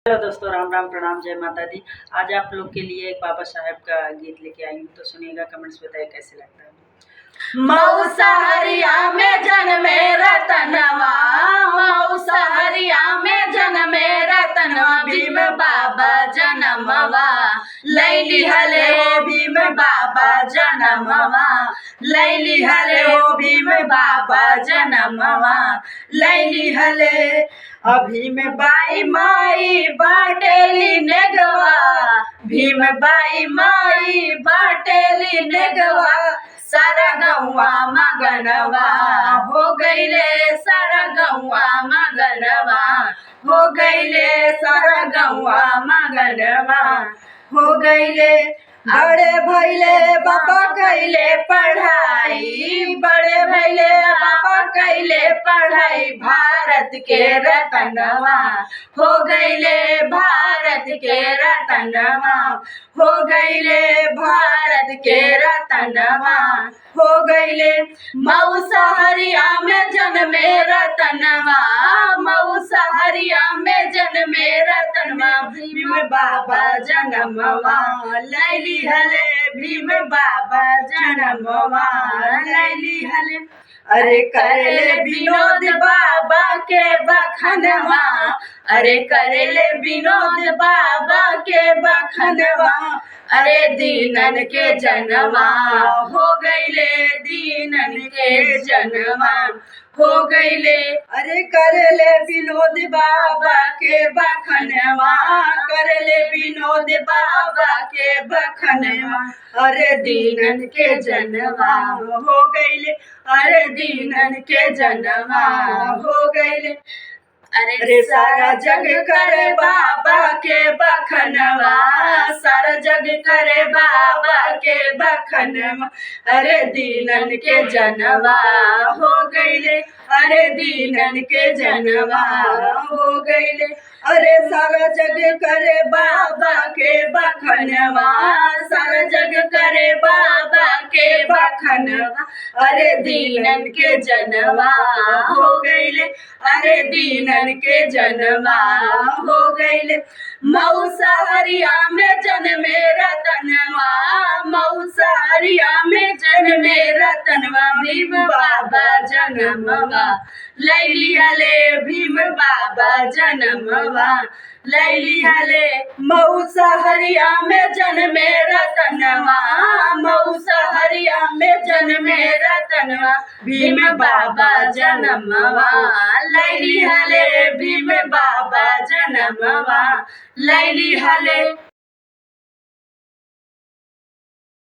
Hello दोस्तों, राम राम, प्रणाम, जय माता दी। आज आप लोग के लिए एक बाबा साहब का गीत लेके आई हूँ, तो सुनिएगा, कमेंट्स बताइए कैसे लगता है। मौसा हरिया में जन्मे रतनवा, मौसा हरिया में जन्मे रतनवा, भीम बाबा जनमवा लैली हले हो भीम बाबा जनमवा, लैली हले हो भीम बाबा जनमवा, लैली हले। Bhim by my बाटेली नेगवा, Bhim by my बाटेली नेगवा, सारा गौवा मगनवा हो गईले, सारा गौवा मगनवा हो गईले, सारा गौवा मगनवा हो गईले। बड़े भैले बाबा कैले पढ़ाई, बड़े भैले बाबा कैले पढ़ाई, भारत के रतनवा हो गईले, भारत के रतनवा हो गईले, भारत के रतनवा हो गईले। मौसा हरिया में जन्मे रतनवा, मौसा हरिया में जन्मे रतनवा, भीम बाबा जनमवा लैली हले, भीम बाबा जनमवा लैली हले। अरे करले विनोद बाबा के बखनवा, अरे करले विनोद बाबा के बखनवा, अरे दीनन के जनवा हो गईले, दीनन के जनवा हो गईले। अरे करले विनोद बाबा के बखनवा, करले विनोद बाबा के बखनवा, अरे दीनन के जनवा हो गईले, अरे दीनन के जनवा हो गईले। अरे सारा जग करे बाबा के बखनवा, सारा जग करे बाबा के बखनवा, अरे दीनन के जनवा हो गईले, अरे दीनन के जनवा हो गईले। अरे सारा जग करे बाबा के बखनवा, सारा जग करे बाबा के बखनवा, अरे दीनन के जनवा हो गईले, अरे दीनन के जनवा हो गईले। मौसा हरिया में जन्मे रतनवा, मौसा हरिया में जन्मे रतनवा, भीम बाबा जनमवा लैली हले, भीम बाबा जनमवा लैली हले। मौसा हरिया में जन्मे रतनवा, मौसा हरिया में जन्मे रतनवा, भीम बाबा जनमवा लैली हले, भीम बाबा जनमवा लैली हले।